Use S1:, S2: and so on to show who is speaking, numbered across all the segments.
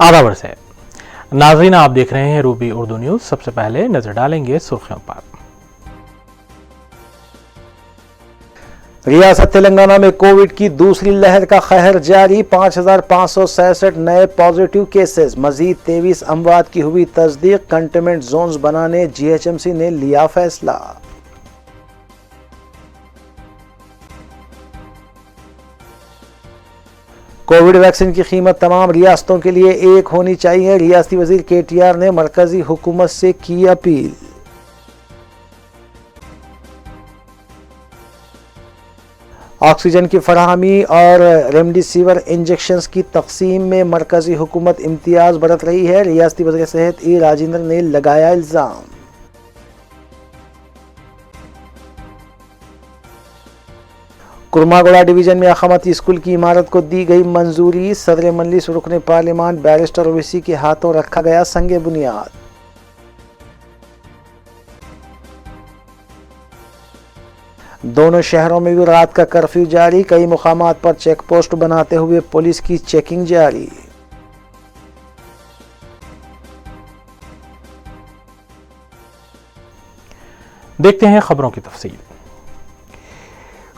S1: आदाब अर्ज़ है। नाज़रीन, आप देख रहे हैं रूबी उर्दू न्यूज़। सबसे पहले नजर डालेंगे सुर्खियों पर।
S2: रियासत तेलंगाना में कोविड की दूसरी लहर का कहर जारी। 5,567 नए पॉजिटिव केसेस, मजीद 23 अमवात की हुई तस्दीक। कंटेनमेंट जोन्स बनाने जीएचएमसी ने लिया फैसला। कोविड वैक्सीन की कीमत तमाम रियासतों के लिए एक होनी चाहिए। रियासती वजीर केटीआर ने मरकजी हुकूमत से की अपील। ऑक्सीजन की फराहमी और रेमडेसिविर इंजेक्शंस की तकसीम में मरकजी हुकूमत इम्तियाज बरत रही है। रियासती वज़ीर सेहत ई राजेंद्र ने लगाया इल्ज़ाम। कुरमागोड़ा डिवीजन में अखामती स्कूल की इमारत को दी गई मंजूरी। सदर मजलिस रुकन पार्लियामान बैरिस्टर ओवैसी के हाथों रखा गया संगे बुनियाद। दोनों शहरों में भी रात का कर्फ्यू जारी। कई मुकामात पर चेक पोस्ट बनाते हुए पुलिस की चेकिंग जारी।
S1: देखते हैं खबरों की तफसील।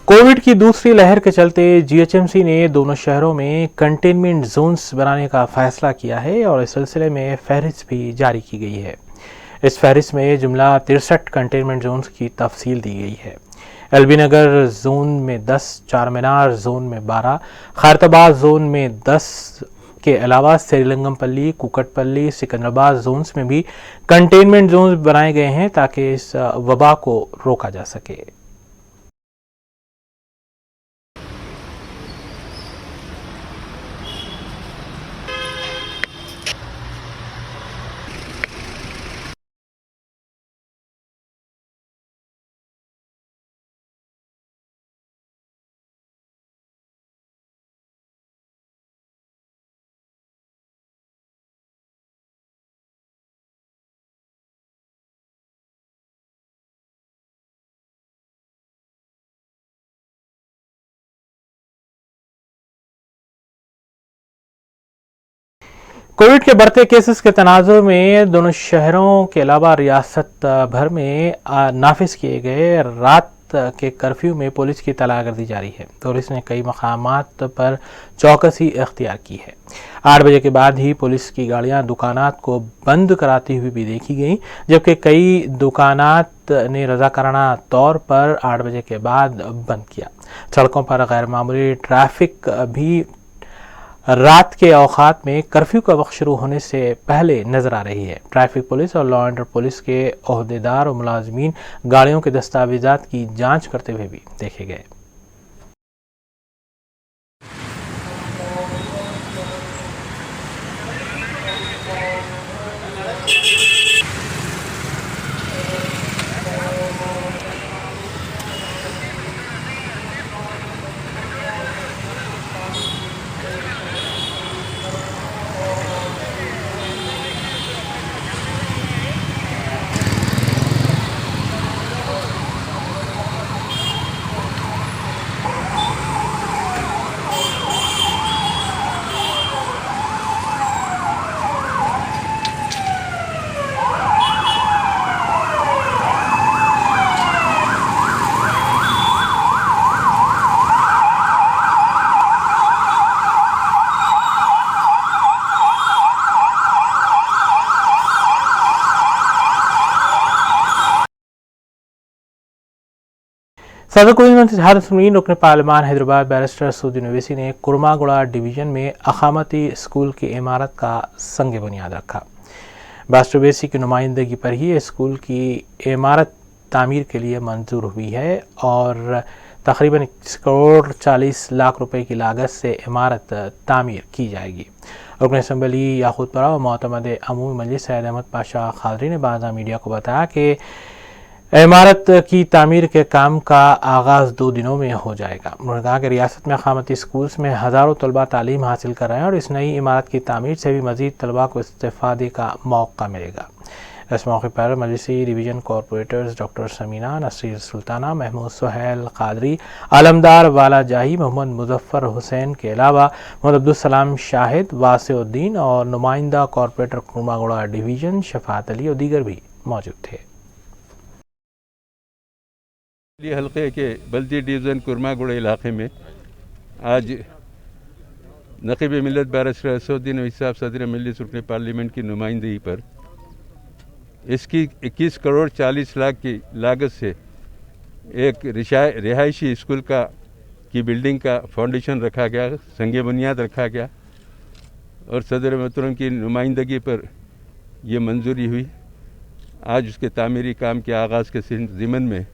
S1: कोविड की दूसरी लहर के चलते जीएचएमसी ने दोनों शहरों में कंटेनमेंट जोन्स बनाने का फैसला किया है और इस सिलसिले में फहरिस्त भी जारी की गई है। इस फहरिस्त में जुमला 63 कंटेनमेंट जोन्स की तफसील दी गई है। एलबी नगर जोन में 10, चार मीनार जोन में 12, खैरताबाद जोन में 10 के अलावा श्रीलिंगमपल्ली, कुकटपल्ली, सिकंदराबाद जोन्स में भी कंटेनमेंट जोन्स बनाए गए हैं ताकि इस वबा को रोका जा सके। कोविड के बढ़ते केसेस के तनाजुर में दोनों शहरों के अलावा रियासत भर में नाफिज किए गए रात के कर्फ्यू में पुलिस की तलागर्दी जारी है। पुलिस ने कई मकामात पर चौकसी इख्तियार की है। 8 बजे के बाद ही पुलिस की गाड़ियां दुकानात को बंद कराती हुई भी देखी गई, जबकि कई दुकानात ने रजाकाराना तौर पर 8 बजे के बाद बंद किया। सड़कों पर गैर मामूली ट्रैफिक भी रात के औकात में कर्फ्यू का वक्त शुरू होने से पहले नजर आ रही है। ट्रैफिक पुलिस और लॉ एंड ऑर्डर पुलिस के ओहदेदार और मुलाजमीन गाड़ियों के दस्तावेजात की जांच करते हुए भी देखे गए। सदर कुलीन मंत्री हारिस रुकन पार्लियामान हैदराबाद बैरिस्टर असदुद्दीन ओवैसी ने कुरमागोड़ा डिवीजन में अखामती स्कूल की इमारत का संग बुनियाद रखा। बैरिस्टर ओवैसी की नुमाइंदगी पर ही स्कूल की इमारत तामीर के लिए मंजूर हुई है और तकरीबन 21 करोड़ 40 लाख रुपए की लागत से इमारत तामीर की जाएगी। रुकन असम्बली याकूतपुरा और मोतमद अमूमी मजलिस सैयद अहमद पाशा खादरी ने बाज़ा मीडिया को बताया कि इमारत की तामीर के काम का आगाज़ 2 दिनों में हो जाएगा। उन्होंने कहा कि रियासत में अखामती स्कूल्स में हज़ारों तलबा तालीम हासिल कर रहे हैं और इस नई इमारत की तामीर से भी मज़ीद तलबा को इस्तेफ़ादे का मौका मिलेगा। इस मौके पर मजलिसी division corporators doctor Samina, Nasir Sultana, Mahmood Suhail Qadri, Alamdar वाला जाही, मोहम्मद मुजफ्फर हुसैन के अलावा मोहम्मद अब्दुल सलाम शाहिद, वासिउद्दीन और नुमाइंदा कॉरपोरेटर कुर्मागुड़ा डिवीज़न शफात अली और दीगर भी मौजूद थे।
S3: हल्के के बल्दी डिवीज़न कुर्मागुड़ा इलाके में आज नक़ीब मिल्लत बैरिस्टर असदुद्दीन ओवैसी साहब सदर मजलिस रुकन पार्लियामेंट की नुमाइंदगी पर इसकी 21 करोड़ 40 लाख की लागत से एक रिहायशी स्कूल की बिल्डिंग का फाउंडेशन रखा गया, संगे बुनियाद रखा गया और सदर मोहतरम की नुमाइंदगी पर यह मंजूरी हुई। आज उसके तामीरी काम के आगाज़ के ज़िमन में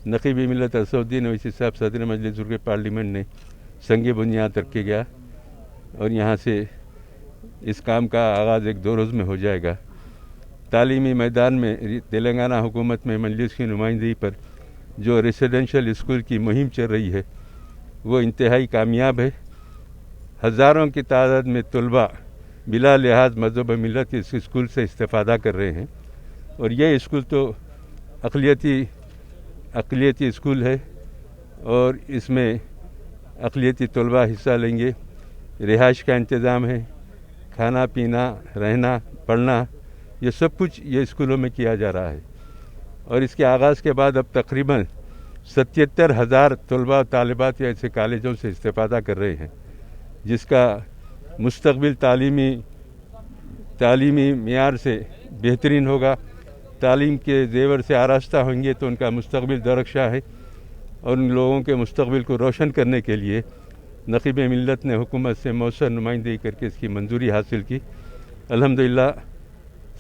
S3: नक़ीब मिल्लत असदुद्दीन ओवैसी साहब सदर मजलिस रुकन पार्लियामेंट ने संगे बुनियाद रखे गया और यहाँ से इस काम का आगाज़ एक 2 रोज़ में हो जाएगा। तालीमी मैदान में तेलंगाना हुकूमत में मजलिस की नुमाइंदगी पर जो रेसिडेंशियल स्कूल की मुहिम चल रही है वो इंतहाई कामयाब है। हज़ारों की तादाद में तलबा बिला लिहाज मज़हब मिलत इस स्कूल से इस्तेफ़ादा कर रहे हैं और ये स्कूल तो अक़लियती स्कूल है और इसमें अक़लियती तलबा हिस्सा लेंगे। रिहाइश का इंतज़ाम है, खाना पीना, रहना, पढ़ना, ये सब कुछ ये स्कूलों में किया जा रहा है और इसके आगाज़ के बाद अब तकरीबन 77,000 तलबा और तालिबात ऐसे कॉलेजों से इस्तेफ़ादा कर रहे हैं, जिसका मुस्तक़बिल तालीमी मियार से बेहतरीन होगा। तालीम के ज़ेवर से आरास्ता होंगे तो उनका मुस्तक़बिल दरख्शां है और उन लोगों के मुस्तक़बिल को रोशन करने के लिए नक़ीब मिल्लत ने हुकूमत से मौसर नुमाइंदगी करके इसकी मंजूरी हासिल की। अल्हम्दुलिल्लाह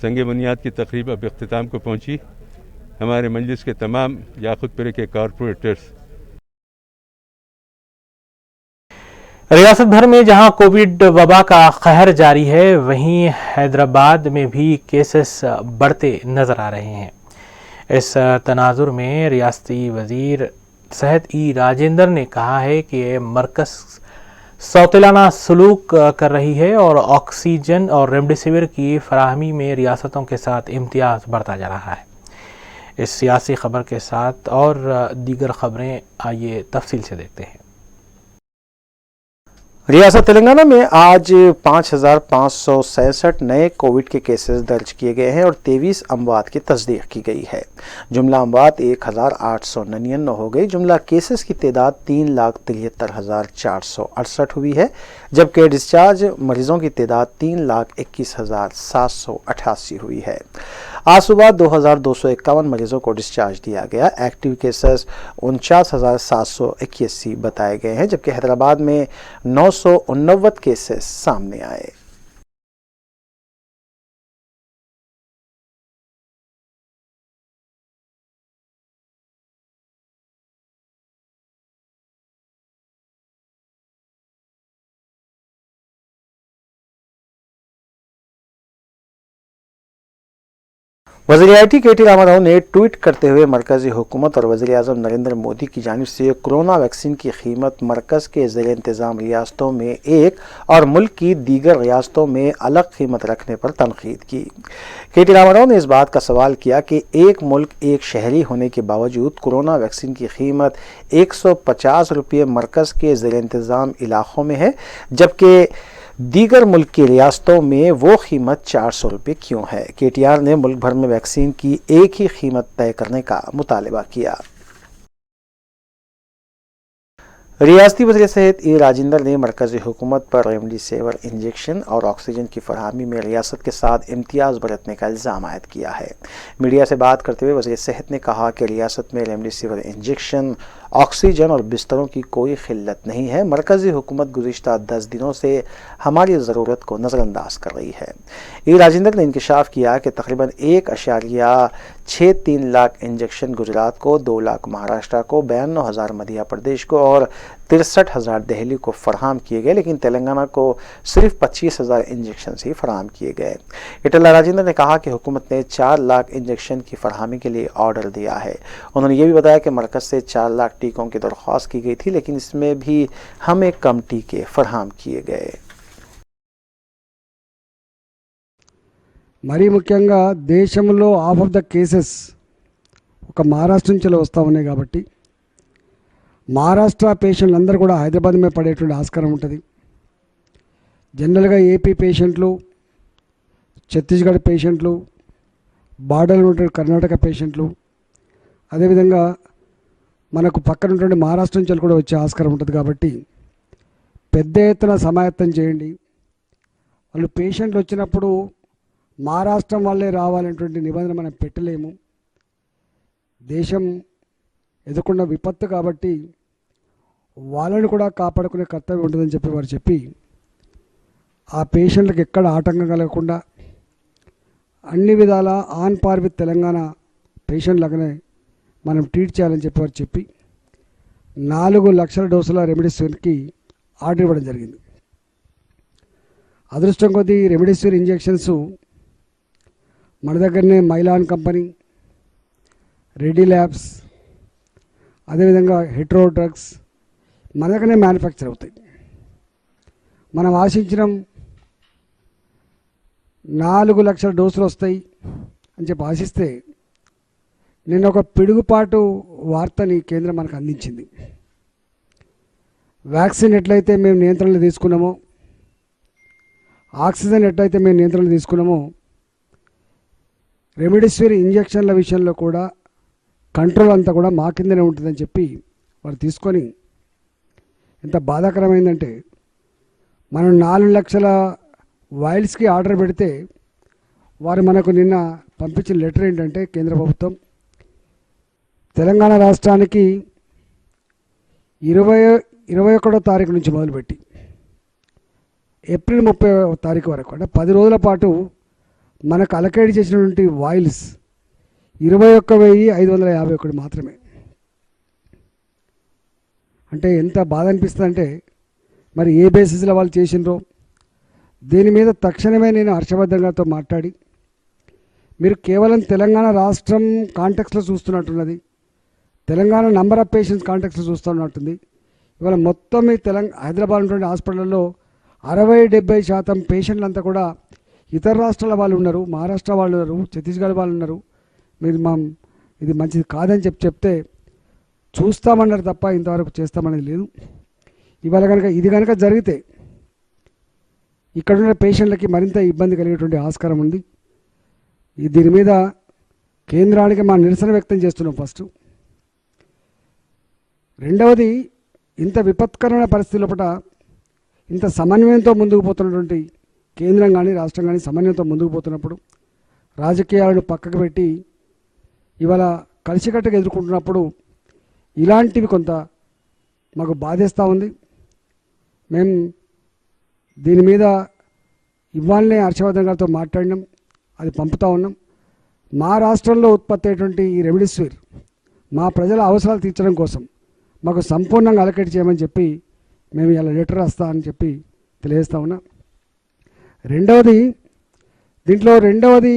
S3: संगे बुनियाद की तक़रीब अब इख्तिताम को पहुँची। हमारे मजलिस के तमाम याकूतपुरे के कॉरपोरेटर्स
S1: रियासत भर में जहां कोविड वबा का कहर जारी है, वहीं हैदराबाद में भी केसेस बढ़ते नजर आ रहे हैं। इस तनाजुर में रियासती वजीर सेहत ई राजेंद्र ने कहा है कि मरकज़ सौतेलाना सलूक कर रही है और ऑक्सीजन और रेमडेसिविर की फराहमी में रियासतों के साथ इम्तियाज़ बढ़ता जा रहा है। इस सियासी खबर के साथ और दीगर खबरें आइए तफसील से देखते हैं।
S2: रियासत तेलंगाना में आज 5,567 नए कोविड के केसेस दर्ज किए गए हैं और 23 अमवात की तस्दीक की गई है। जुमला अमवात 1,899 हो गई। जुमला केसेस की तादाद 3,73,468 हुई है, जबकि डिस्चार्ज मरीजों की तादाद 3,21,788 हुई है। आज सुबह 2,251 मरीजों को डिस्चार्ज दिया गया। एक्टिव केसेस 49,781 बताए गए हैं, जबकि हैदराबाद में 989 केसेस सामने आए। वज़ीर आई टी के.टी. रामाराव ने ट्वीट करते हुए मरकज़ी हुकूमत और वज़ीर आज़म नरेंद्र मोदी की जानिब से कोरोना वैक्सीन की कीमत मरकज़ के ज़ेर इंतज़ाम रियासतों में एक और मुल्क की दीगर रियासतों में अलग कीमत रखने पर तनकीद की। के.टी. रामाराव ने इस बात का सवाल किया कि एक मुल्क एक शहरी होने के बावजूद कोरोना वैक्सीन की कीमत 150 रुपये मरकज़ के ज़ेर इंतज़ाम इलाक़ों में है, जबकि दीगर मुल्क की रियासतों में वो कीमत 400 रुपये क्यों है। के.टी.आर ने मुल्क भर में वैक्सीन की एक ही कीमत तय करने का मुतालबा किया। रियासती वज़ीर सेहत ई राजेंद्र ने मरकज़ी हुकूमत पर रेमडेसिविर इंजेक्शन और ऑक्सीजन की फरहमी में रियासत के साथ इम्तियाज़ बरतने का इल्ज़ाम आयद किया है। मीडिया से बात करते हुए वज़ीर सेहत ने कहा कि रियासत में रेमडेसिविर इंजेक्शन, ऑक्सीजन और बिस्तरों की कोई खिल्लत नहीं है। मरकज़ी हुकूमत गुज़िश्ता 10 दिनों से हमारी ज़रूरत को नज़रअंदाज कर रही है। ई राजेंद्र ने इंकशाफ किया कि तकरीबन 1.63 लाख इंजेक्शन गुजरात को, 2 लाख महाराष्ट्र को, 92,000 मध्य प्रदेश को और 63,000 दिल्ली को फराहम किए गए, लेकिन तेलंगाना को सिर्फ 25,000 इंजेक्शन ही फराहम किए गए। ईटला राजेंद्र ने कहा कि हुकूमत ने 4 लाख इंजेक्शन की फराहमी के लिए ऑर्डर दिया है। उन्होंने ये भी बताया कि मरकज़ से 4 लाख टीकों की दरख्वास्त की गई थी, लेकिन इसमें भी हमें कम टीके फराहम किए गए।
S4: మరీ ముఖ్యంగా దేశంలో హాఫ్ ఆఫ్ ద కేసెస్ ఒక మహారాష్ట్ర నుంచి వస్తూ ఉన్నాయి కాబట్టి మహారాష్ట్ర పేషెంట్లు అందరూ కూడా హైదరాబాద్ మీద పడేటువంటి ఆస్కారం ఉంటుంది. జనరల్గా ఏపీ పేషెంట్లు, ఛత్తీస్గఢ్ పేషెంట్లు, బార్డర్లో ఉండే కర్ణాటక పేషెంట్లు, అదేవిధంగా మనకు పక్కన ఉన్నటువంటి మహారాష్ట్ర నుంచి కూడా వచ్చే ఆస్కారం ఉంటుంది. కాబట్టి పెద్ద ఎత్తున సమాయత్తం చేయండి. వాళ్ళు పేషెంట్లు వచ్చినప్పుడు మహారాష్ట్రం వాళ్ళే రావాలనేటువంటి నిబంధన మనం పెట్టలేము. దేశం ఎదుర్కొన్న విపత్తు కాబట్టి వాళ్ళని కూడా కాపాడుకునే కర్తవ్యం ఉంటుందని చెప్పి వారు చెప్పి ఆ పేషెంట్లకు ఎక్కడ ఆటంకం కలగకుండా అన్ని విధాల on par with Telangana patient లాగానే మనం ట్రీట్ చేయాలని చెప్పి వారు చెప్పి 4 లక్షల డోసుల రెమిడిసివిర్కి ఆర్డర్ ఇవ్వడం జరిగింది. అదృష్టం కొద్దీ రెమిడిసివిర్ ఇంజెక్షన్స్ మన దగ్గరనే మైలాన్ కంపెనీ, రెడ్డి ల్యాబ్స్, అదేవిధంగా హెట్రో డ్రగ్స్ మన దగ్గరనే మ్యానుఫ్యాక్చర్ అవుతాయి. మనం ఆశించిన 4 లక్షల డోసులు వస్తాయి అని చెప్పి ఆశిస్తే నిన్న ఒక పిడుగుపాటు వార్తని కేంద్రం మనకు అందించింది. వ్యాక్సిన్ ఎట్లయితే మేము నియంత్రణలో తీసుకున్నామో, ఆక్సిజన్ ఎట్లయితే మేము నియంత్రణలో తీసుకున్నామో, రెమిడిసివిర్ ఇంజక్షన్ల విషయంలో కూడా కంట్రోల్ అంతా కూడా మా కిందనే ఉంటుందని చెప్పి వారు తీసుకొని, ఎంత బాధాకరమైందంటే మనం 4 లక్షల వైల్స్కి ఆర్డర్ పెడితే వారు మనకు నిన్న పంపించిన లెటర్ ఏంటంటే కేంద్ర ప్రభుత్వం తెలంగాణ రాష్ట్రానికి 21వ తారీఖు నుంచి మొదలుపెట్టి ఏప్రిల్ 30వ తారీఖు వరకు అంటే 10 రోజుల పాటు మనకు అలకేట్ చేసినటువంటి వాయిల్స్ 21,551 మాత్రమే. అంటే ఎంత బాధ అనిపిస్తుంది అంటే మరి ఏ బేసిస్లో వాళ్ళు చేసినరో దీని మీద తక్షణమే నేను హర్షవర్ధన్ గారితో మాట్లాడి, మీరు కేవలం తెలంగాణ రాష్ట్రం కాంటెక్స్లో చూస్తున్నట్టున్నది, తెలంగాణ నంబర్ ఆఫ్ పేషెంట్స్ కాంటెక్స్లో చూస్తున్నట్టుంది. ఇవాళ మొత్తం ఈ హైదరాబాద్ ఉన్నటువంటి హాస్పిటల్లో 60-70% పేషెంట్లు అంతా కూడా ఇతర రాష్ట్రాల వాళ్ళు ఉన్నారు, మహారాష్ట్ర వాళ్ళు ఉన్నారు, ఛత్తీస్గఢ్ వాళ్ళు ఉన్నారు. మీరు ఇది మంచిది కాదని చెప్తే చూస్తామన్నారు తప్ప ఇంతవరకు చేస్తామనేది లేదు. ఇవాళ కనుక ఇది కనుక జరిగితే ఇక్కడున్న పేషెంట్లకి మరింత ఇబ్బంది కలిగేటువంటి ఆస్కారం ఉంది. దీని మీద కేంద్రానికి మా నిరసన వ్యక్తం చేస్తున్నాం ఫస్ట్. రెండవది, ఇంత విపత్కరమైన పరిస్థితుల పట్ల ఇంత సమన్వయంతో ముందుకు పోతున్నటువంటి కేంద్రం కానీ రాష్ట్రం కానీ సమన్వయంతో ముందుకు పోతున్నప్పుడు రాజకీయాలను పక్కకు పెట్టి ఇవాళ కలిసికట్టుగా ఎదుర్కొంటున్నప్పుడు ఇలాంటివి కొంత మాకు బాధేస్తూ ఉంది. మేము దీని మీద ఇవాళనే హర్షవర్ధన్ గారితో మాట్లాడినాం, అది పంపుతూ ఉన్నాం. మా రాష్ట్రంలో ఉత్పత్తి అయ్యేటువంటి ఈ రెమిడిసివిర్ మా ప్రజల అవసరాలు తీర్చడం కోసం మాకు సంపూర్ణంగా అలకేట్ చేయమని చెప్పి మేము ఇలా లెటర్ రాస్తామని చెప్పి తెలియజేస్తా ఉన్నా. దీంట్లో రెండవది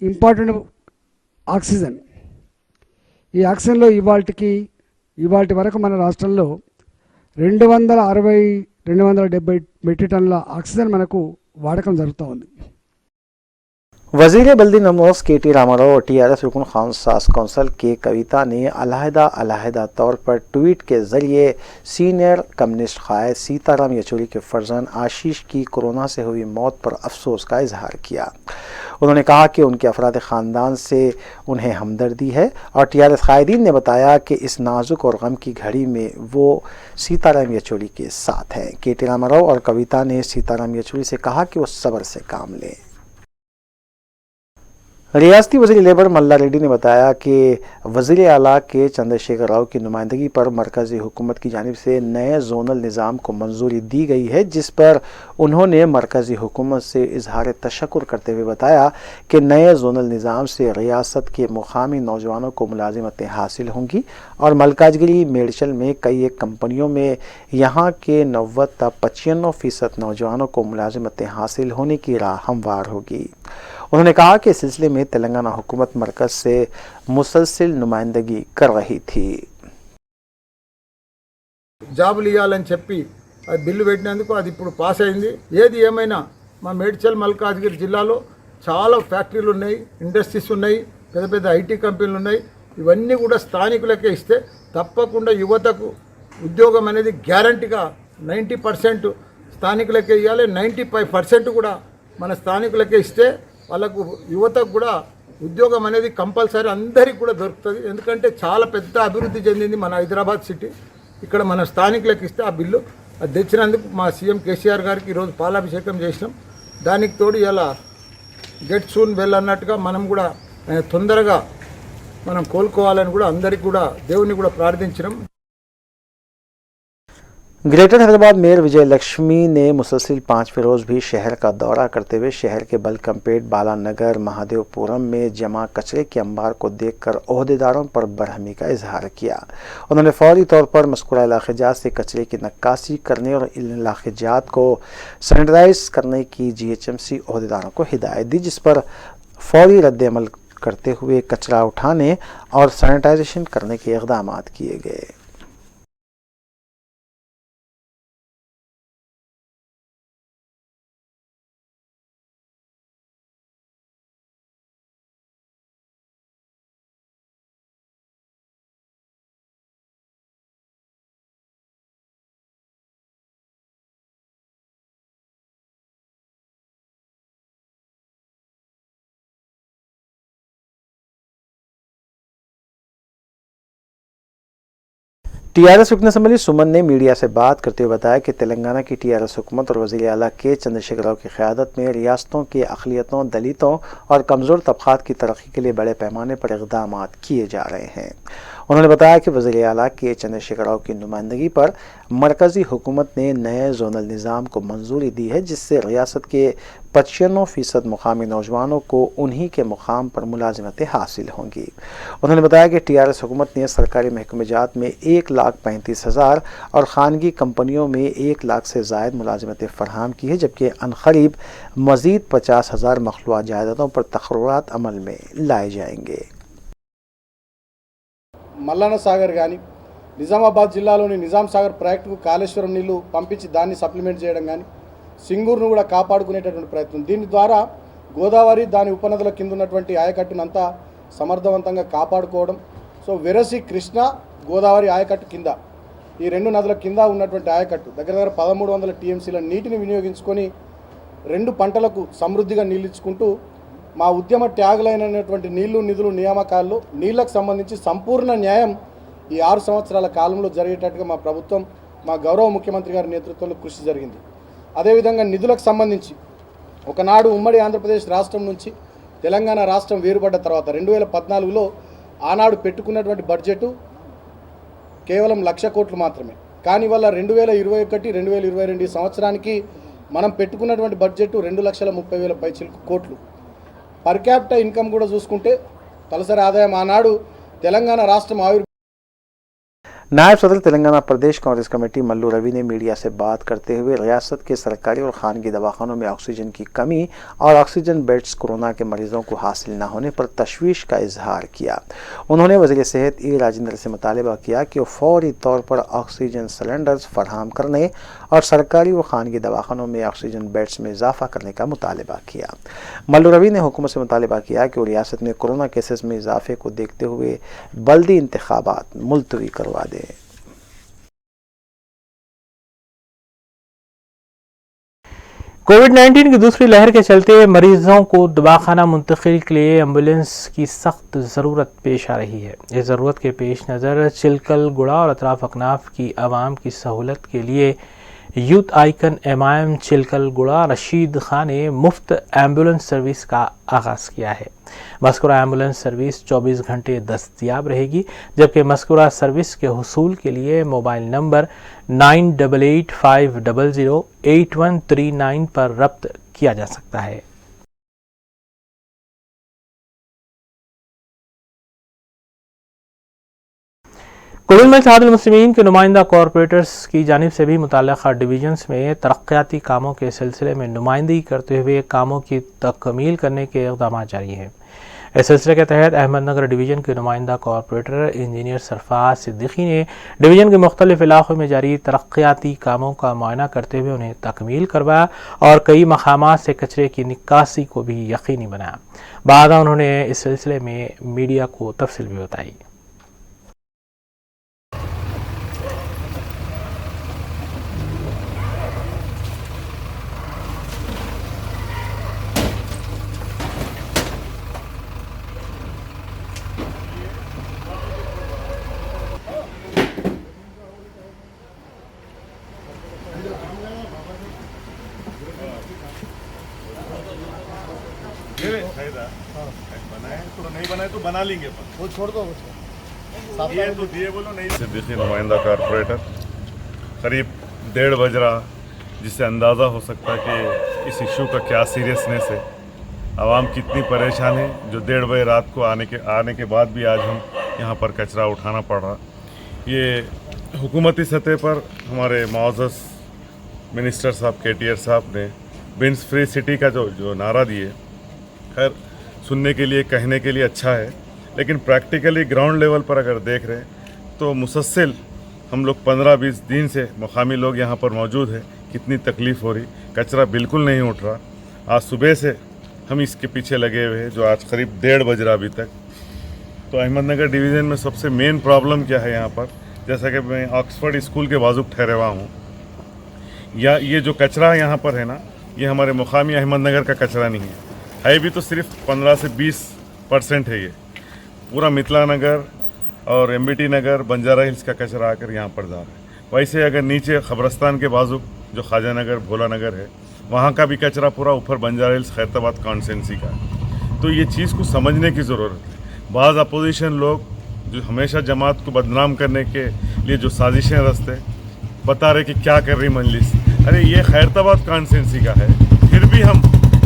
S4: ఇంపార్టెంట్ ఆక్సిజన్. ఈ ఆక్సిజన్లో ఇవాటి వరకు మన రాష్ట్రంలో 260-270 మెట్రిక్ టన్నుల ఆక్సిజన్ మనకు వాడకం జరుగుతూ ఉంది.
S2: वज़ीर बल्दी नमोस के.टी. रामाराव और टीआरएस रुकन खान सास कौंसल के कविता ने अलहदा तौर पर ट्वीट के ज़रिए सीनियर कम्युनिस्ट क़ायद सीताराम येचुरी के फर्जंद आशीष की कोरोना से हुई मौत पर अफसोस का इजहार किया। उन्होंने कहा कि उनके अफराद ख़ानदान से उन्हें हमदर्दी है और टीआरएस क़ायदीन ने बताया कि इस नाजुक और गम की घड़ी में वो सीताराम येचुरी के साथ हैं। के.टी. रामाराव और कविता ने सीताराम येचुरी से कहा कि वो सब्र से काम लें। रियासती वज़ीर लेबर मल्ला रेड्डी ने बताया कि वज़ीर आला के चंद्रशेखर राव की नुमाइंदगी पर मरकज़ी हुकूमत की जानिब से नए जोनल निज़ाम को मंजूरी दी गई है, जिस पर उन्होंने मरकज़ी हुकूमत से इजहार तशक्कुर करते हुए बताया कि नए जोनल निज़ाम से रियासत के मुकामी नौजवानों को मुलाजिमतें हासिल होंगी और मलकाजगिरी मेडचल में कई एक कंपनियों में यहाँ के 90-95% नौजवानों को मुलाजिमतें हासिल होने की राह हमवार होगी। उन्होंने कहा कि इस सिलसिले में तेलंगाना हुकूमत मरकज से मुसलसिल नुमाइंदगी कर रही थी।
S5: జాబులు ఇవ్వాలని చెప్పి అది బిల్లు పెట్టినందుకు అది ఇప్పుడు పాస్ అయింది. ఏది ఏమైనా మా మేడ్చల్ మల్కాజ్గిరి జిల్లాలో చాలా ఫ్యాక్టరీలు ఉన్నాయి, ఇండస్ట్రీస్ ఉన్నాయి, పెద్ద పెద్ద ఐటీ కంపెనీలు ఉన్నాయి. ఇవన్నీ కూడా స్థానికులకే ఇస్తే తప్పకుండా యువతకు ఉద్యోగం అనేది గ్యారంటీగా 90% స్థానికులకే ఇవ్వాలి. 95% కూడా మన స్థానికులకే ఇస్తే వాళ్ళకు యువతకు కూడా ఉద్యోగం అనేది కంపల్సరీ అందరికీ కూడా దొరుకుతుంది. ఎందుకంటే చాలా పెద్ద అభివృద్ధి చెందింది మన హైదరాబాద్ సిటీ. ఇక్కడ మన స్థానికులకు ఇస్తే ఆ బిల్లు అది తెచ్చినందుకు మా సీఎం కేసీఆర్ గారికి ఈరోజు పాలాభిషేకం చేసినాం. దానికి తోడు ఇలా గెట్ సూన్ వెల్ అన్నట్టుగా మనం కూడా తొందరగా మనం కోలుకోవాలని కూడా అందరికీ కూడా దేవుని కూడా ప్రార్థించినాం.
S2: ग्रेटर हैदराबाद मेयर विजय लक्ष्मी ने मुसलसिल 5वें रोज़ भी शहर का दौरा करते हुए शहर के बलकमपेट, बालानगर, महादेवपुरम में जमा कचरे के अंबार को देखकर ओहदेदारों पर बरहमी का इजहार किया। उन्होंने फौरी तौर पर मज़कूरा इलाक़ेजात से कचरे की नक्कासी करने और इन इलाक़ेजात को सैनिटाइज करने की GHMC ओहदेदारों को हिदायत दी, जिस पर फौरी रद्द-ए-अमल करते हुए कचरा उठाने और सैनिटाइजेशन करने के इक़दाम किए गए। TRS रुकन असम्बली सुमन ने मीडिया से बात करते हुए बताया कि तेलंगाना की TRS हुकूमत और वज़ीर आला के चंद्रशेखर राव की क़यादत में रियासतों के अक़लियतों, दलितों और कमज़ोर तबक़ात की तरक्की के लिए बड़े पैमाने पर इक़दाम किए जा रहे हैं। उन्होंने बताया कि वज़ीर आला के चंद्रशेखर राव की नुमाइंदगी पर मरकज़ी हुकूमत ने नए ज़ोनल निज़ाम को मंजूरी दी है, जिससे रियासत के 95% मुकामी नौजवानों को उन्हीं के मुकाम पर मुलाजिमतें हासिल होंगी। उन्होंने बताया कि TRS हुकूमत ने सरकारी महकमेजात में 1,35,000 और खानगी कंपनियों में 1 लाख से ज़ायद मुलाजिमतें फ़राहम की है, जबकि अनक़रीब मज़ीद 50,000 मखलूआ जायदादों पर तक़र्रुरात अमल में लाए जाएंगे।
S6: మల్లన్న సాగర్ కానీ నిజామాబాద్ జిల్లాలోని నిజాం సాగర్ ప్రాజెక్టుకు కాళేశ్వరం నీళ్లు పంపించి దాన్ని సప్లిమెంట్ చేయడం కానీ సింగూరును కూడా కాపాడుకునేటటువంటి ప్రయత్నం. దీని ద్వారా గోదావరి దాని ఉపనదుల కింద ఉన్నటువంటి ఆయకట్టునంతా సమర్థవంతంగా కాపాడుకోవడం. సో వెరసి కృష్ణ గోదావరి ఆయకట్టు కింద ఈ రెండు నదుల కింద ఉన్నటువంటి ఆయకట్టు దగ్గర 1300 TMCల నీటిని వినియోగించుకొని రెండు పంటలకు సమృద్ధిగా నీళ్ళు ఇచ్చుకుంటూ మా ఉద్యమ ట్యాగులైనటువంటి నీళ్లు నిధులు నియామకాల్లో నీళ్లకు సంబంధించి సంపూర్ణ న్యాయం ఈ 6 సంవత్సరాల కాలంలో జరిగేటట్టుగా మా ప్రభుత్వం మా గౌరవ ముఖ్యమంత్రి గారి నేతృత్వంలో కృషి జరిగింది. అదేవిధంగా నిధులకు సంబంధించి ఒకనాడు ఉమ్మడి ఆంధ్రప్రదేశ్ రాష్ట్రం నుంచి తెలంగాణ రాష్ట్రం వేరుపడ్డ తర్వాత 2014లో ఆనాడు పెట్టుకున్నటువంటి బడ్జెట్ కేవలం 1,00,000 కోట్లు మాత్రమే. కానీ వల్ల 2021, 2022 సంవత్సరానికి మనం పెట్టుకున్నటువంటి బడ్జెట్ 2,30,30,000 పైచిలకు కోట్లు. పర్ క్యాపిటల్ ఇన్కమ్ కూడా చూసుకుంటే తలసరి ఆదాయం ఆనాడు తెలంగాణ రాష్ట్రం
S2: नायब सदर तेलंगाना प्रदेश कांग्रेस कमेटी मल्लू रवि ने मीडिया से बात करते हुए रियासत के सरकारी और खानगी दवाखानों में ऑक्सीजन की कमी और ऑक्सीजन बेड्स कोरोना के मरीजों को हासिल न होने पर तशवीश का इजहार किया। उन्होंने वज़ीर सेहत ई राजेंद्र से मुतालबा किया कि वो फौरी तौर पर ऑक्सीजन सिलेंडर्स फराहम करने और सरकारी व खानगी दवाखानों में ऑक्सीजन बेड्स में इजाफा करने का मुतालबा किया। मल्लू रवि ने हुकूमत से मुतालबा किया कि वो रियासत में कोरोना केसेस में इजाफे को देखते हुए बल्दी इंतखाबात मुलतवी करवा दें।
S1: कोविड-19 की दूसरी लहर के चलते मरीजों को दवाखाना मुंतकिल के लिए एम्बुलेंस की सख्त ज़रूरत पेश आ रही है। इस ज़रूरत के पेश नज़र चिलकल गुड़ा और अतराफ अकनाफ की आवाम की सहूलत के लिए यूथ आइकन MIM चिलकल गुड़ा रशीद खान ने मुफ्त एम्बुलेंस सर्विस का आगाज़ किया है। मस्कुरा एम्बुलेंस सर्विस 24 घंटे दस्तयाब रहेगी, जबकि मस्कुरा सर्विस के हुसूल के लिए मोबाइल नंबर 9885008139 पर रब्त किया जा सकता है। कुल में इत्तेहादुल मुस्लिमीन के नुमाइंदा कॉरपोरेटर्स की जानिब से भी मुतल्लिक़ा डिवीजन्स में तरक्याती कामों के सिलसिले में नुमाइंदगी करते हुए कामों की तकमील करने के इक़दाम जारी हैं। इस सिलसिले के तहत अहमदनगर डिवीज़न के नुमाइंदा कॉरपोरेटर इंजीनियर सरफराज सिद्दीकी ने डिवीज़न के मुख्तलिफ इलाक़ों में जारी तरक्याती कामों का मुआयना करते हुए उन्हें तकमील करवाया और कई मकामात से कचरे की निकासी को भी यकीनी बनाया। बाद उन्होंने इस सिलसिले में मीडिया को तफसील भी बताई।
S7: बनाए तो नहीं बनाए तो बना लेंगे अपन,
S6: वो छोड़ दो उसको।
S7: ये तो दिए बोलो नहीं। सिद्दीकी नुमाइंदा कॉरपोरेटर, करीब 1:30 बज रहा, जिससे अंदाज़ा हो सकता है कि इस इशू का क्या सीरियसनेस है, आवाम कितनी परेशान है, जो 1:30 बजे रात को आने के बाद भी आज हम यहाँ पर कचरा उठाना पड़ रहा। ये हुकूमती सतह पर हमारे मुअज़्ज़ज़ मिनिस्टर साहब KTR साहब ने बिन्स फ्री सिटी का जो नारा दिए, खैर सुनने के लिए कहने के लिए अच्छा है, लेकिन प्रैक्टिकली ग्राउंड लेवल पर अगर देख रहे हैं तो मुसलसल हम लोग 15-20 दिन से मुकामी लोग यहाँ पर मौजूद हैं, कितनी तकलीफ़ हो रही, कचरा बिल्कुल नहीं उठ रहा। आज सुबह से हम इसके पीछे लगे हुए हैं, जो आज करीब 1:30 बज रहा अभी तक। तो अहमदनगर डिवीज़न में सबसे मेन प्रॉब्लम क्या है यहाँ पर, जैसा कि मैं ऑक्सफोर्ड स्कूल के बाजुक ठहरे हुआ हूँ, या ये जो कचरा यहाँ पर है ना, ये हमारे मुकामी अहमदनगर का कचरा नहीं है भी तो सिर्फ 15 से 20% है। ये पूरा मिथिला नगर और MBT नगर, बंजारा हिल्स का कचरा आकर यहाँ पर जा रहा है। वैसे अगर नीचे खबरस्तान के बाजू जो ख्वाजा नगर, भोला नगर है, वहाँ का भी कचरा पूरा ऊपर बंजारा हिल्स, खैरताबाद कॉन्स्टिट्यूंसी का है। तो ये चीज़ को समझने की ज़रूरत है। बाज़ अपोजिशन लोग जो हमेशा जमात को बदनाम करने के लिए जो साजिशें रचते, बता रहे कि क्या कर रही मजलिस, अरे ये खैरताबाद कॉन्स्टिट्यूंसी का है, फिर भी हम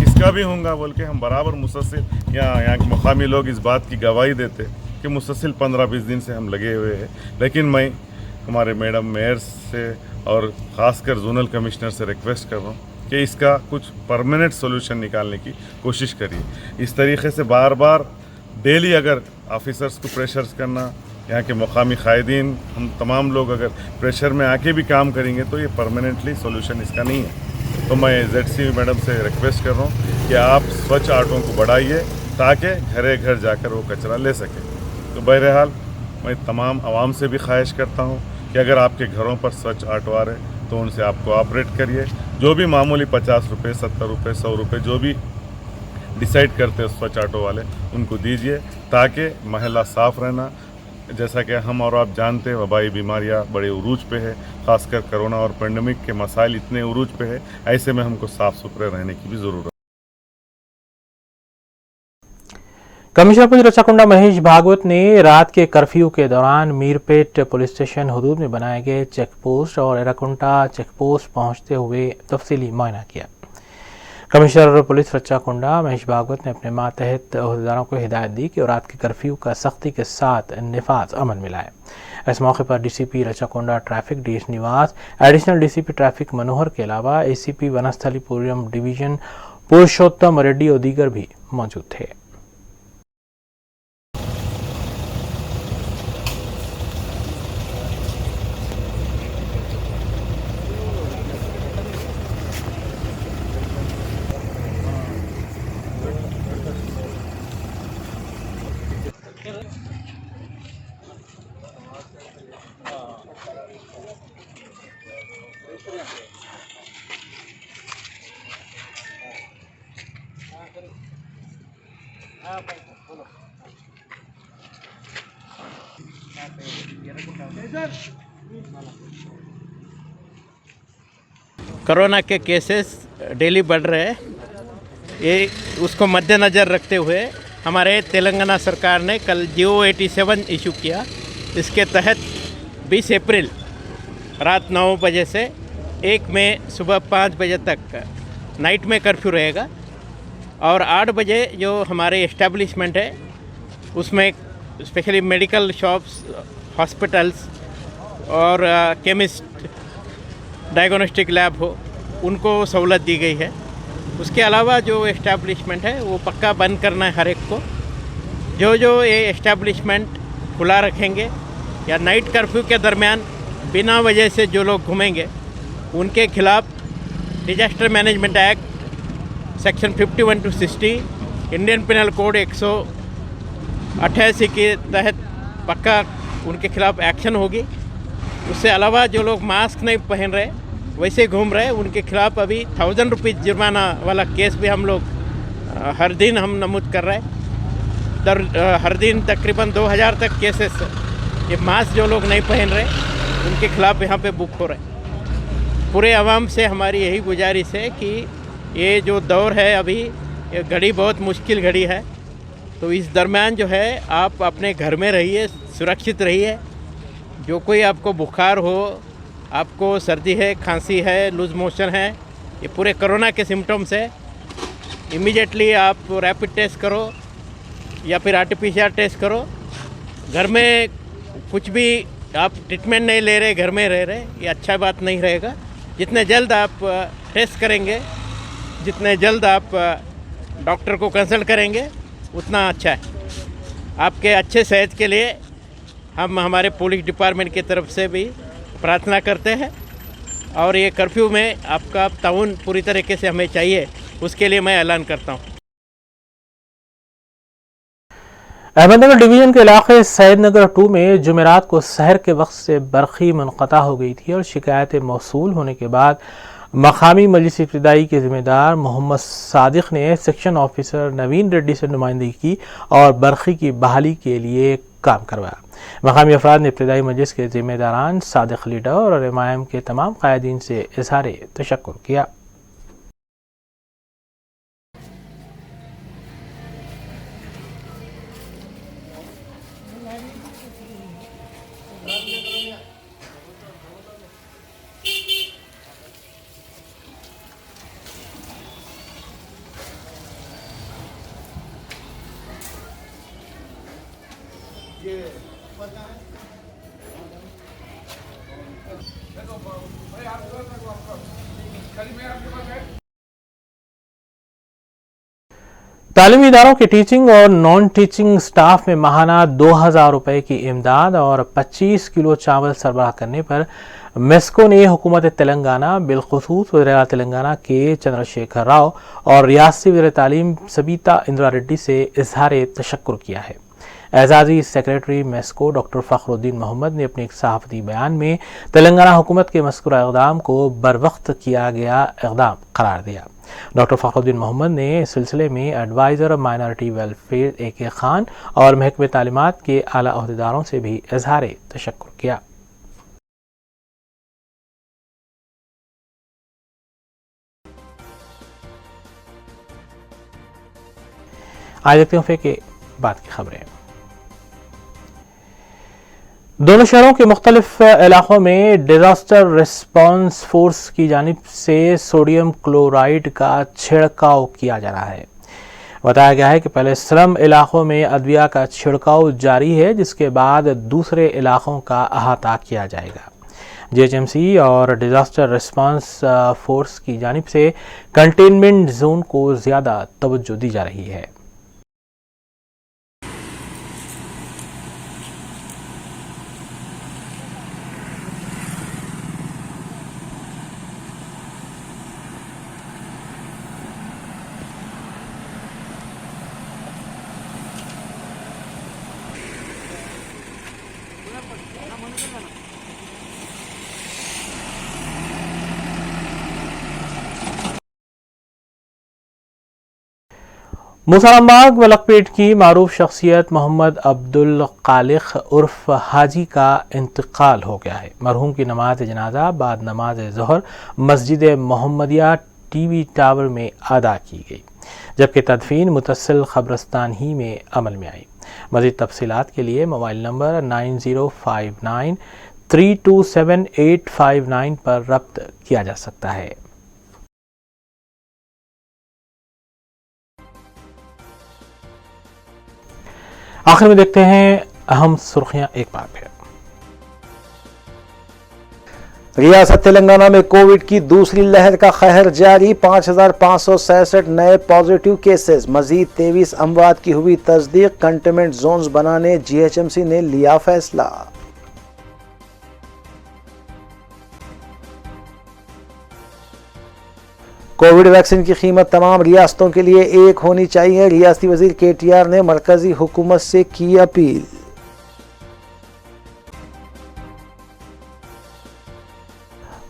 S7: इसका भी होगा बोल के हम बराबर मुसलसल यहाँ के मुकामी लोग इस बात की गवाही देते कि मुसलसल 15-20 दिन से हम लगे हुए हैं। लेकिन मैं हमारे मैडम मेयर से और ख़ासकर जोनल कमिश्नर से रिक्वेस्ट कर रहा हूँ कि इसका कुछ परमानेंट सोल्यूशन निकालने की कोशिश करिए। इस तरीके से बार बार डेली अगर ऑफिसर्स को प्रेशर्स करना, यहाँ के मुकामी कायदीन, हम तमाम लोग अगर प्रेशर में आके भी काम करेंगे तो ये परमानेंटली सोल्यूशन इसका नहीं है। तो मैं ZC मैडम से रिक्वेस्ट कर रहा हूँ कि आप स्वच्छ ऑटो को बढ़ाइए ताकि घरे घर जाकर वो कचरा ले सकें। तो बहरहाल मैं तमाम आवाम से भी ख्वाहिश करता हूँ कि अगर आपके घरों पर स्वच्छ ऑटो आ रहे तो उनसे आप कोऑपरेट करिए। जो भी मामूली 50 रुपये, 70 रुपये, 100 रुपये जो भी डिसाइड करते हैं स्वच्छ ऑटो वाले, उनको दीजिए ताकि महल्ला साफ़ रहना। जैसा कि हम और आप जानते हैं, वबाई बीमारियां बड़े उरूज पे है, ख़ासकर कोरोना और पेंडेमिक के मसाइल इतने उरूज पे है, ऐसे में हमको साफ़ सुथरे रहने की भी ज़रूरत है।
S1: कमिश्नर पुलिस रचाकुंडा महेश भागवत ने रात के कर्फ्यू के दौरान मीरपेट पुलिस स्टेशन हदूद में बनाए गए चेक पोस्ट और एराकुंटा चेक पोस्ट पहुँचते हुए तफसीली मुआयना किया। कमिश्नर पुलिस रचाकुंडा महेश भागवत ने अपने मातहत अहदेदारों को हिदायत दी कि रात के कर्फ्यू का सख्ती के साथ नफाज अमल में लाए। इस मौके पर DCP रचाकुंडा ट्रैफिक DS निवास, एडिशनल DCP ट्रैफिक मनोहर के अलावा ACP वनस्थलीपुरम डिवीजन पुरुषोत्तम रेड्डी और दीगर भी मौजूद थे।
S8: कोरोना के केसेस डेली बढ़ रहे हैं, ये उसको मद्देनज़र रखते हुए हमारे तेलंगाना सरकार ने कल GO87 इशू किया। इसके तहत 20 अप्रैल रात 9 बजे से 1 मई सुबह 5 बजे तक नाइट में कर्फ्यू रहेगा और 8 बजे जो हमारे इस्टेब्लिशमेंट है उसमें स्पेशली मेडिकल शॉप्स, हॉस्पिटल्स और केमिस्ट, डायग्नोस्टिक लैब हो, उनको सहूलत दी गई है। उसके अलावा जो इस्टेब्लिशमेंट है वो पक्का बंद करना है हर एक को, जो ये एस्टेब्लिशमेंट खुला रखेंगे या नाइट कर्फ्यू के दरमियान बिना वजह से जो लोग घूमेंगे उनके खिलाफ disaster management act section 51 to 60 Indian penal code 188 के तहत पक्का उनके खिलाफ एक्शन होगी। उससे अलावा जो लोग मास्क नहीं पहन रहे वैसे घूम रहे उनके खिलाफ अभी 1000 रुपीज़ जुर्माना वाला केस भी हम लोग हर दिन हम नमूद कर रहे हैं। हर दिन तकरीबन 2000 तक केसेस ये मास्क जो लोग नहीं पहन रहे उनके खिलाफ यहाँ पे बुक हो रहे हैं। पूरे आवाम से हमारी यही गुजारिश है कि ये जो दौर है अभी ये घड़ी बहुत मुश्किल घड़ी है, तो इस दरमियान जो है आप अपने घर में रहिए, सुरक्षित रहिए। जो कोई आपको बुखार हो, आपको सर्दी है, खांसी है, लूज मोशन है, ये पूरे कोरोना के सिम्टम्स है, इमीडिएटली आप रैपिड टेस्ट करो या फिर आरटीपीसीआर टेस्ट करो। घर में कुछ भी आप ट्रीटमेंट नहीं ले रहे, घर में रह रहे, ये अच्छा बात नहीं रहेगा। जितने जल्द आप टेस्ट करेंगे, जितने जल्द आप डॉक्टर को कंसल्ट करेंगे उतना अच्छा है। आपके अच्छे सेहत के लिए हम हमारे पुलिस डिपार्टमेंट की तरफ से भी प्रार्थना करते हैं और ये कर्फ्यू में आपका ताउन पूरी तरीके से हमें चाहिए, उसके लिए मैं ऐलान करता हूँ।
S1: अहमदनगर डिवीजन के इलाके सैदनगर 2 में जुमेरात को सहर के वक्त से बरक़ी मुनक़ता हो गई थी और शिकायतें मौसूल होने के बाद मकामी मजलिस इब्तिदाई के ज़िम्मेदार मोहम्मद सादिक ने सेक्शन ऑफिसर नवीन रेड्डी से नुमाइंदगी की और बरक़ी की बहाली के लिए काम करवाया। मकामी अफराद ने इब्तिदाई मजलिस के ज़िम्मेदारान सादिक लीडर और इमाम के तमाम कायदीन से इज़हार तशक्कुर किया। तालीमी इदारों के टीचिंग और नॉन टीचिंग स्टाफ में माहाना 2000 रुपये की इमदाद और 25 किलो चावल सरबराह करने पर मेस्को ने हुकूमत तेलंगाना बिलखुसूस वज़ीर तेलंगाना के चंद्रशेखर राव और रियासती वज़ीर तालीम सबीता इंदिरा रेड्डी से इज़हार तशक्कुर किया है। एजाज़ी सेक्रेटरी मेस्को डॉक्टर फ़खरुद्दीन मोहम्मद ने अपने एक सहाफ़ती बयान में तेलंगाना हुकूमत के मज़कूरा इक़दाम को बरवक्त किया गया इक़दाम करार दिया। डॉक्टर फ़खरुद्दीन मोहम्मद ने इस सिलसिले में adviser minority welfare AK Khan और महकमे तालीमात के आला अहदेदारों से भी इज़हार तशक्कुर किया। आज देखते हैं के बाद की खबरें। दोनों शहरों के मुख्तलिफ इलाकों में डिजास्टर रिस्पांस फोर्स की जानिब से सोडियम क्लोराइड का छिड़काव किया जा रहा है। बताया गया है कि पहले स्लम इलाकों में अदविया का छिड़काव जारी है, जिसके बाद दूसरे इलाकों का अहाता किया जाएगा। GHMC और डिजास्टर रिस्पांस फोर्स की जानिब से कंटेनमेंट जोन को ज़्यादा तवज्जो दी जा रही है। मुसलमानबाग वलकपेट की मारूफ शख्सियत मोहम्मद अब्दुल खालिक उर्फ हाजी का इंतकाल हो गया है। मरहूम की नमाज जनाजा बाद नमाज ज़ोहर मस्जिद मोहम्मदिया TV टावर में अदा की गई, जबकि तदफीन मुतसिल ख़ब्रस्तान ही में अमल में आई। मज़ीद तफसीलात के लिए मोबाइल नंबर 9059327859 पर रब्त किया जा सकता है। आखिर में देखते हैं अहम सुर्खियां एक बार फिर।
S2: रियासत तेलंगाना में कोविड की दूसरी लहर का कहर जारी, 5,567 नए पॉजिटिव केसेस, मजीद 23 अमवात की हुई तस्दीक। कंटेनमेंट जोन्स बनाने जीएचएमसी ने लिया फैसला। कोविड वैक्सीन की कीमत तमाम रियासतों के लिए एक होनी चाहिए, रियासती वजीर केटीआर ने मरकजी हुकूमत से की अपील।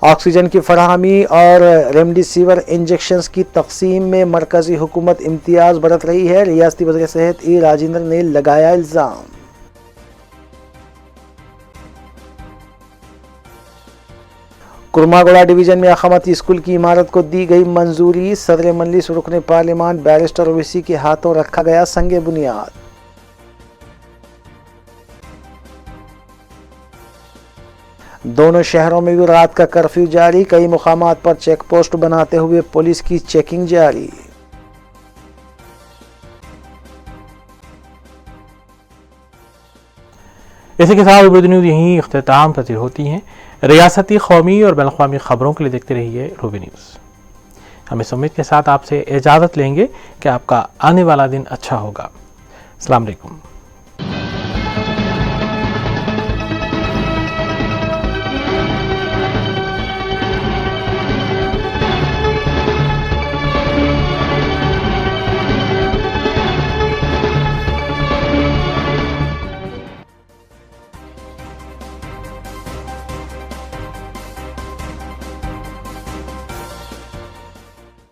S2: ऑक्सीजन की फराहमी और रेमडेसिविर इंजेक्शंस की तकसीम में मरकजी हुकूमत इम्तियाज बरत रही है, रियासती वज़ीर सेहत ई राजेंद्र ने लगाया इल्ज़ाम। कुर्मागोड़ा डिवीजन में अखमती स्कूल की इमारत को दी गई मंजूरी, सदर मजलिस रुकन पार्लियामान बैरिस्टर ओवैसी के हाथों रखा गया संगे बुनियाद। दोनों शहरों में भी रात का कर्फ्यू जारी, कई मुकामात पर चेक पोस्ट बनाते हुए पुलिस की चेकिंग जारी।
S1: इसी के साथ रूबी न्यूज़ यहीं इख्तिताम पजीर होती हैं। रियासती, कौमी और बैनुल-अक़वामी खबरों के लिए देखते रहिए रूबी न्यूज़। हम इस उम्मीद के साथ आपसे इजाज़त लेंगे कि आपका आने वाला दिन अच्छा होगा। अस्सलाम वालेकुम।